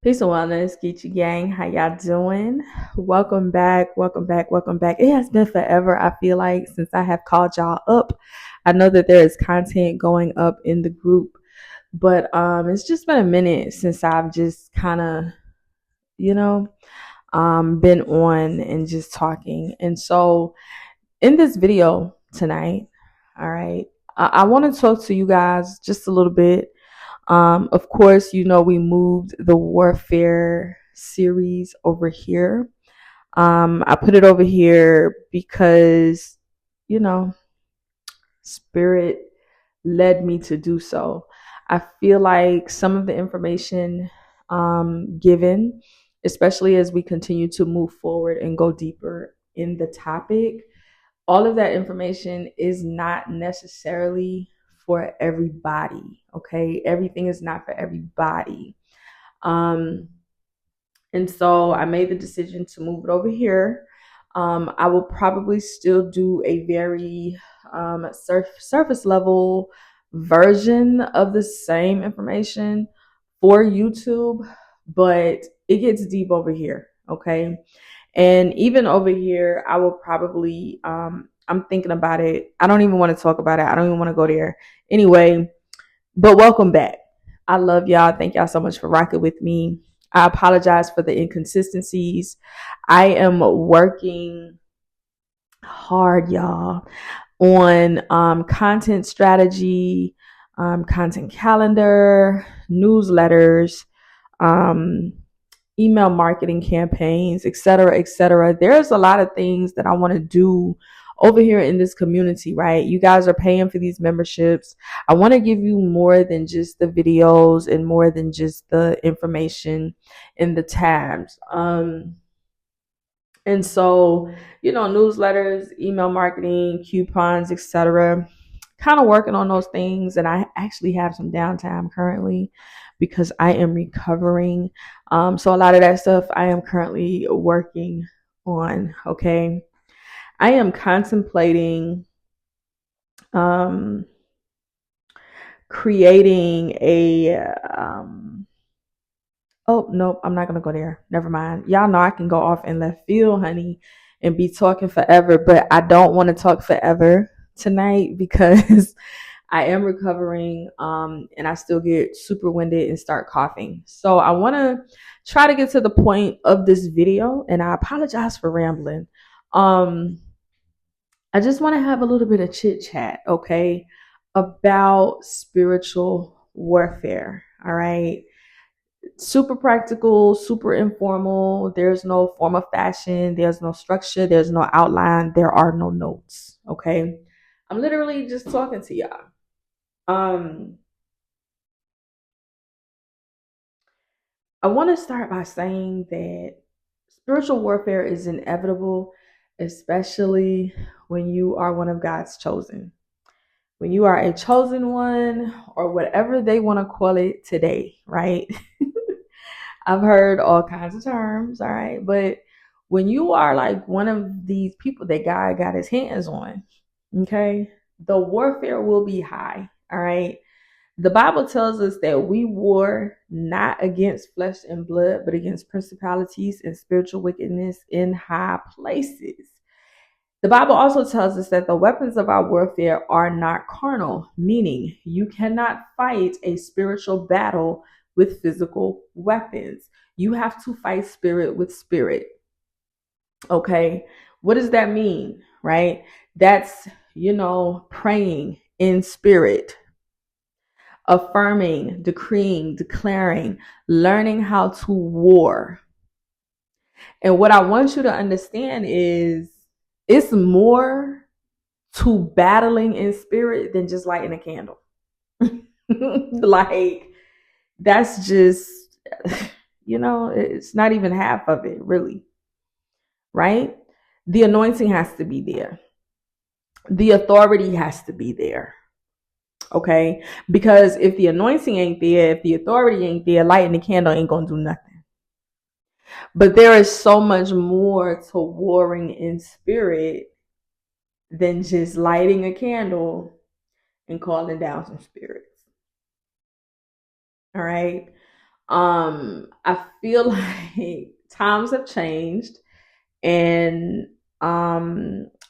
Peace and wellness, Geechee Gang. How y'all doing? Welcome back, welcome back, welcome back. It has been forever, I feel like, since I have called y'all up. I know that there is content going up in the group, but it's just been a minute since I've just kind of, you know, been on and just talking. And so in this video tonight, all right, I want to talk to you guys just a little bit. Of course, we moved the warfare series over here. I put it over here because, you know, Spirit led me to do so. I feel like some of the information given, especially as we continue to move forward and go deeper in the topic, all of that information is not necessarily for everybody. Okay. Everything is not for everybody. Um, and so I made the decision to move it over here. I will probably still do a very surface level version of the same information for YouTube, but it gets deep over here. Okay. And even over here, I will probably, I'm thinking about it. I don't even want to talk about it. I don't even want to go there. Anyway, but welcome back. I love y'all. Thank y'all so much for rocking with me. I apologize for the inconsistencies. I am working hard, y'all, on content strategy, content calendar, newsletters, um, email marketing campaigns, et cetera, et cetera. There's a lot of things that I want to do over here in this community, right? You guys are paying for these memberships. I want to give you more than just the videos and more than just the information in the tabs. And so, newsletters, email marketing, coupons, etc. Kind of working on those things, and I actually have some downtime currently because I am recovering. So a lot of that stuff I am currently working on. Okay, I am contemplating creating a oh, nope, I'm not gonna go there. Never mind. Y'all know I can go off in left field, honey, and be talking forever, but I don't want to talk forever tonight because I am recovering, and I still get super winded and start coughing. So I want to try to get to the point of this video, and I apologize for rambling. I just want to have a little bit of chit chat, okay, about spiritual warfare. All right, super practical, super informal. There's no form of fashion, there's no structure, there's no outline, there are no notes. Okay. I'm literally just talking to y'all. Um, I want to start by saying that spiritual warfare is inevitable, especially when you are one of God's chosen. When you are a chosen one, or whatever they want to call it today, right? I've heard all kinds of terms, all right? But when you are like one of these people that God got his hands on, okay, the warfare will be high, all right? The Bible tells us that we war not against flesh and blood, but against principalities and spiritual wickedness in high places. The Bible also tells us that the weapons of our warfare are not carnal, meaning you cannot fight a spiritual battle with physical weapons. You have to fight spirit with spirit. Okay. What does that mean? Right? That's, praying in spirit, affirming, decreeing, declaring, learning how to war. And what I want you to understand is it's more to battling in spirit than just lighting a candle. Like, that's just, it's not even half of it, really. Right? The anointing has to be there, the authority has to be there. Okay, because if the anointing ain't there, if the authority ain't there, lighting the candle ain't gonna do nothing. But there is so much more to warring in spirit than just lighting a candle and calling down some spirits. All right. I feel like times have changed, and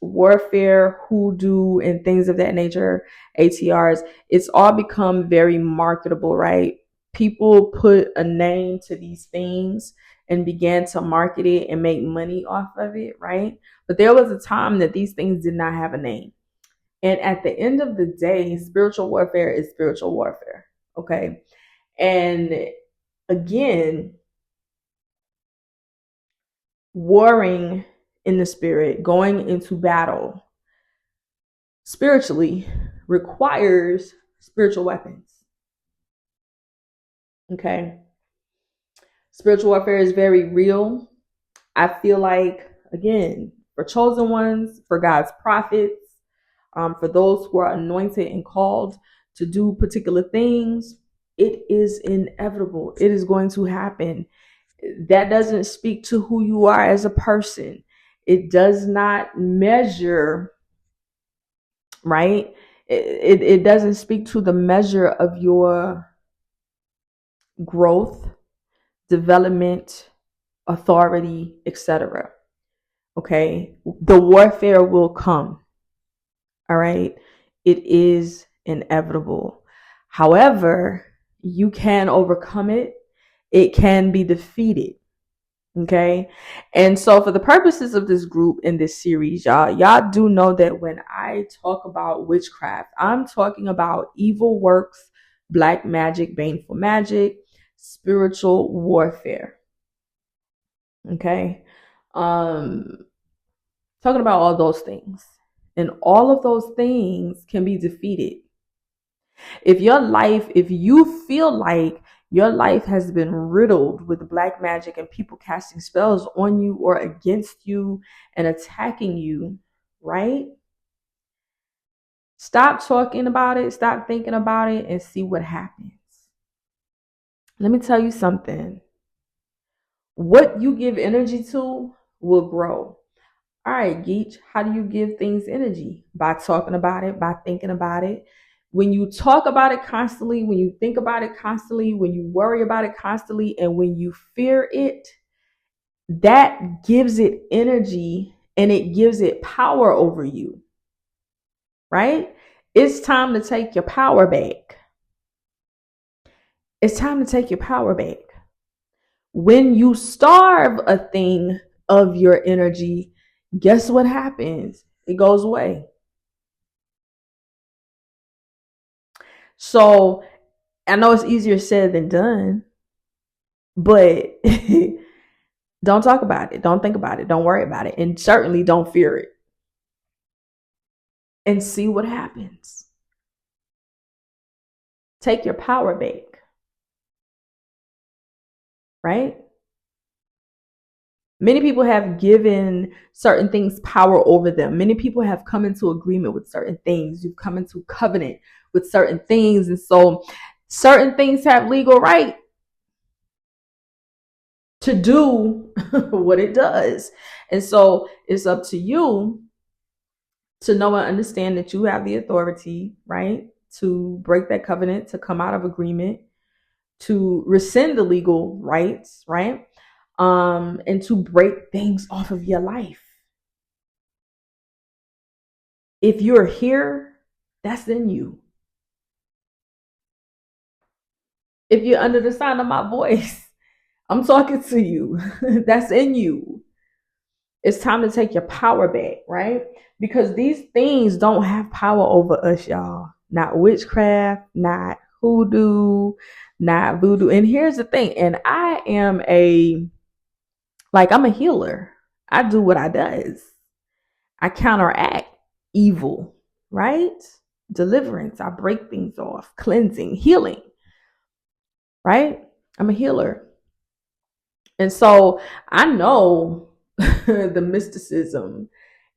warfare, hoodoo, and things of that nature, ATRs, it's all become very marketable, right? People put a name to these things and began to market it and make money off of it, right? But there was a time that these things did not have a name. And at the end of the day, spiritual warfare is spiritual warfare, okay? And again, warring in the spirit, going into battle spiritually requires spiritual weapons. Okay. Spiritual warfare is very real. I feel like, again, for chosen ones, for God's prophets, for those who are anointed and called to do particular things, it is inevitable. It is going to happen. That doesn't speak to who you are as a person. It does not measure, right? It doesn't speak to the measure of your growth, development, authority, etc. Okay? The warfare will come. All right? It is inevitable. However, you can overcome it. It can be defeated. Okay. And so for the purposes of this group in this series, y'all do know that when I talk about witchcraft, I'm talking about evil works, black magic, baneful magic, spiritual warfare. Okay. Talking about all those things. And all of those things can be defeated. If you feel like your life has been riddled with black magic and people casting spells on you or against you and attacking you, right? Stop talking about it, stop thinking about it, and see what happens. Let me tell you something. What you give energy to will grow. All right, Geach, how do you give things energy? By talking about it, by thinking about it. When you talk about it constantly, when you think about it constantly, when you worry about it constantly, and when you fear it, that gives it energy and it gives it power over you, right? It's time to take your power back. It's time to take your power back. When you starve a thing of your energy, guess what happens? It goes away. So I know it's easier said than done, but don't talk about it. Don't think about it. Don't worry about it. And certainly don't fear it. And see what happens. Take your power back. Right? Many people have given certain things power over them. Many people have come into agreement with certain things. You've come into covenant with certain things. And so certain things have legal right to do what it does. And so it's up to you to know and understand that you have the authority, right, to break that covenant, to come out of agreement, to rescind the legal rights, right, and to break things off of your life. If you're here, that's in you. If you're under the sound of my voice, I'm talking to you. That's in you. It's time to take your power back, right? Because these things don't have power over us, y'all. Not witchcraft, not hoodoo, not voodoo. And here's the thing, and I'm a healer. I do what I does. I counteract evil, right? Deliverance. I break things off, cleansing, healing, right? I'm a healer. And so I know the mysticism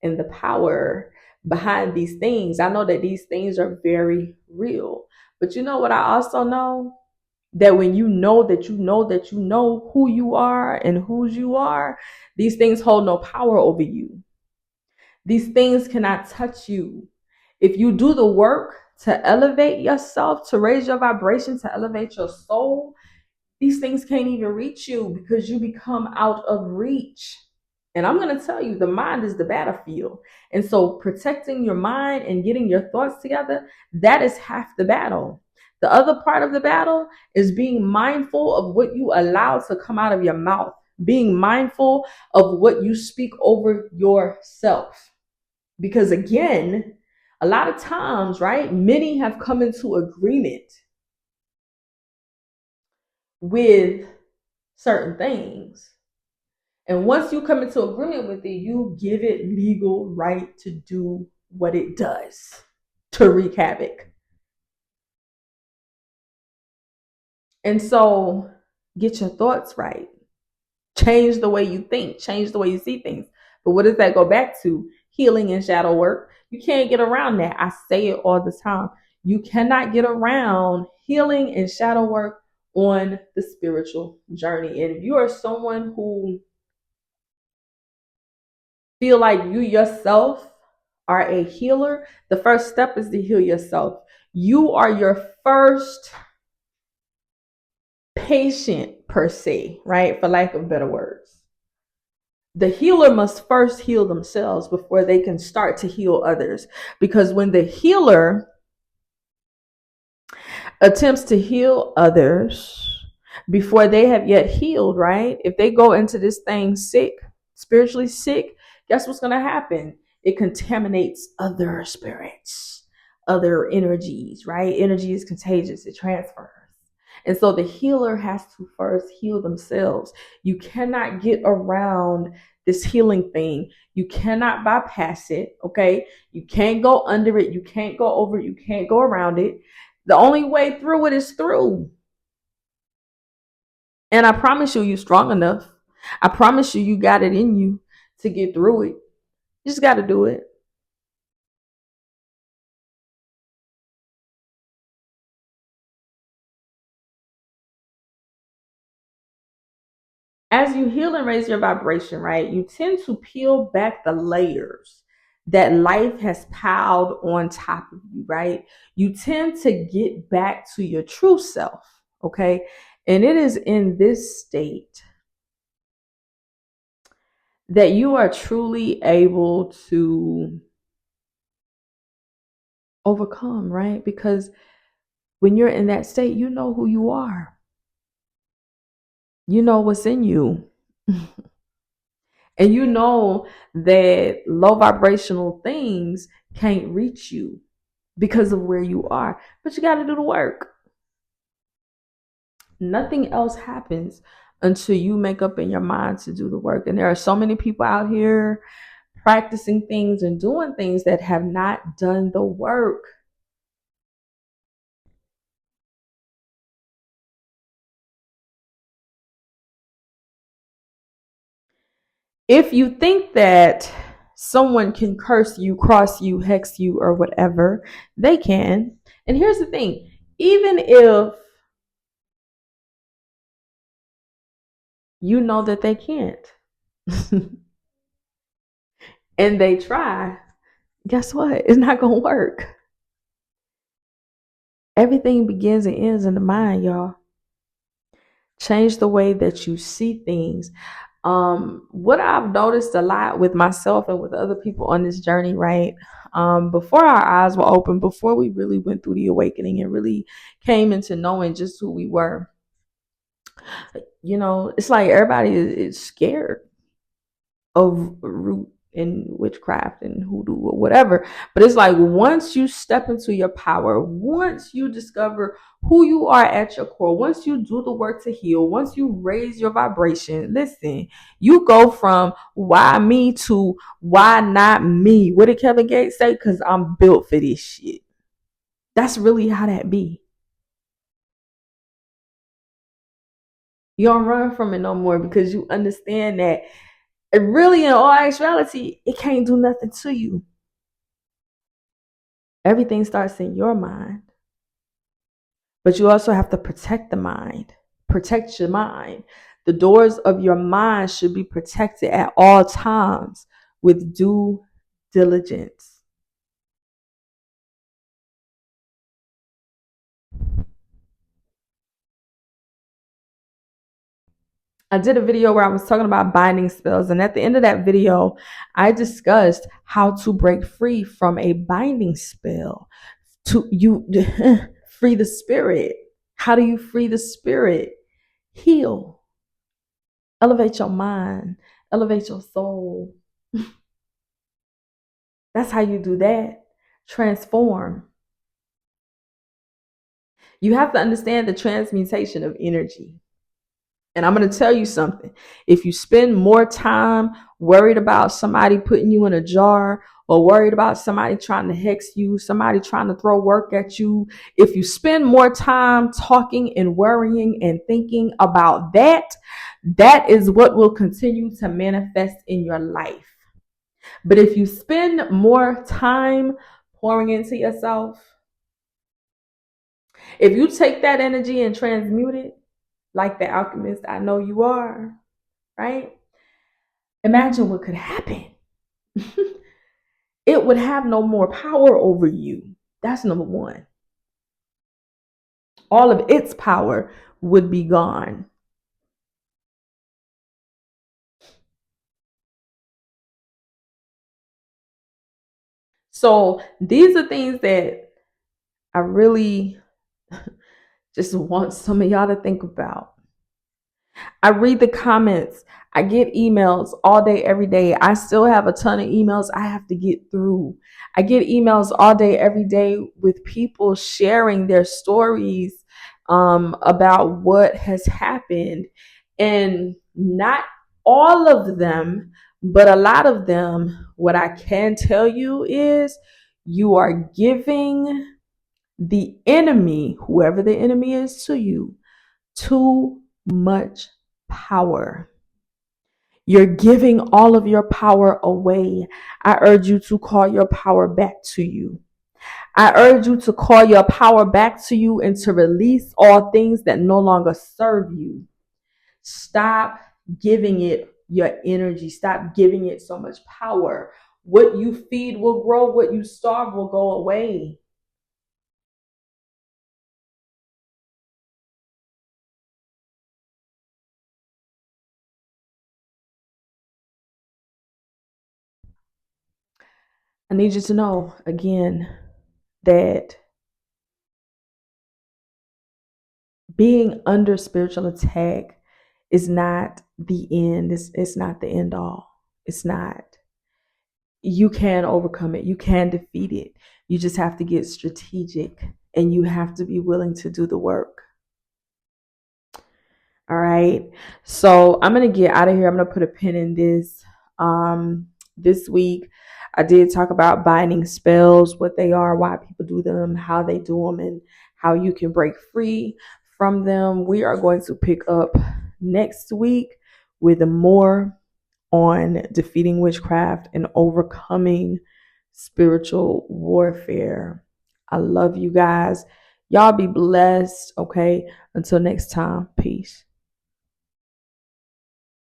and the power behind these things. I know that these things are very real. But you know what I also know? That when you know that you know that you know who you are and whose you are, these things hold no power over you. These things cannot touch you. If you do the work to elevate yourself, to raise your vibration, to elevate your soul, these things can't even reach you because you become out of reach. And I'm going to tell you, the mind is the battlefield. And so protecting your mind and getting your thoughts together, that is half the battle. The other part of the battle is being mindful of what you allow to come out of your mouth, being mindful of what you speak over yourself. Because again, a lot of times, right, many have come into agreement with certain things. And once you come into agreement with it, you give it legal right to do what it does, to wreak havoc. And so get your thoughts right. Change the way you think, change the way you see things. But what does that go back to? Healing and shadow work. You can't get around that. I say it all the time. You cannot get around healing and shadow work on the spiritual journey. And if you are someone who feel like you yourself are a healer, the first step is to heal yourself. You are your first patient, per se, right? For lack of better words. The healer must first heal themselves before they can start to heal others. Because when the healer attempts to heal others before they have yet healed, right? If they go into this thing sick, spiritually sick, guess what's going to happen? It contaminates other spirits, other energies, right? Energy is contagious, it transfers. And so the healer has to first heal themselves. You cannot get around this healing thing. You cannot bypass it, okay? You can't go under it. You can't go over it. You can't go around it. The only way through it is through. And I promise you, you're strong enough. I promise you, you got it in you to get through it. You just got to do it. As you heal and raise your vibration, right, you tend to peel back the layers that life has piled on top of you, right? You tend to get back to your true self, okay? And it is in this state that you are truly able to overcome, right? Because when you're in that state, you know who you are. You know what's in you. And you know that low vibrational things can't reach you because of where you are. But you got to do the work. Nothing else happens until you make up in your mind to do the work. And there are so many people out here practicing things and doing things that have not done the work. If you think that someone can curse you, cross you, hex you, or whatever, they can. And here's the thing, even if you know that they can't and they try, guess what? It's not going to work. Everything begins and ends in the mind, y'all. Change the way that you see things. What I've noticed a lot with myself and with other people on this journey, right? Before our eyes were open, before we really went through the awakening and really came into knowing just who we were, it's like everybody is scared of root and witchcraft and hoodoo or whatever. But it's like once you step into your power, once you discover who you are at your core, once you do the work to heal, once you raise your vibration, listen, you go from why me to why not me. What did Kevin Gates say? Because I'm built for this shit. That's really how that be. You don't run from it no more because you understand that really, in all actuality, it can't do nothing to you. Everything starts in your mind. But you also have to protect the mind. Protect your mind. The doors of your mind should be protected at all times with due diligence. I did a video where I was talking about binding spells, and at the end of that video, I discussed how to break free from a binding spell. To you free the spirit. How do you free the spirit? Heal. Elevate your mind. Elevate your soul. That's how you do that. Transform. You have to understand the transmutation of energy. And I'm going to tell you something. If you spend more time worried about somebody putting you in a jar, or worried about somebody trying to hex you, somebody trying to throw work at you, if you spend more time talking and worrying and thinking about that, that is what will continue to manifest in your life. But if you spend more time pouring into yourself, if you take that energy and transmute it, like the alchemist I know you are, right? Imagine what could happen. It would have no more power over you. That's number one. All of its power would be gone. So these are things that I really just want some of y'all to think about. I read the comments. I get emails all day, every day. I still have a ton of emails I have to get through. I get emails all day, every day with people sharing their stories about what has happened. And not all of them, but a lot of them, what I can tell you is you are giving the enemy, whoever the enemy is to you, too much power. You're giving all of your power away. I urge you to call your power back to you. I urge you to call your power back to you and to release all things that no longer serve you. Stop giving it your energy. Stop giving it so much power. What you feed will grow. What you starve will go away. I need you to know again that being under spiritual attack is not the end. It's not the end all. It's not. You can overcome it. You can defeat it. You just have to get strategic and you have to be willing to do the work. All right. So I'm going to get out of here. I'm going to put a pin in this. This week, I did talk about binding spells, what they are, why people do them, how they do them, and how you can break free from them. We are going to pick up next week with more on defeating witchcraft and overcoming spiritual warfare. I love you guys. Y'all be blessed. Okay. Until next time. Peace.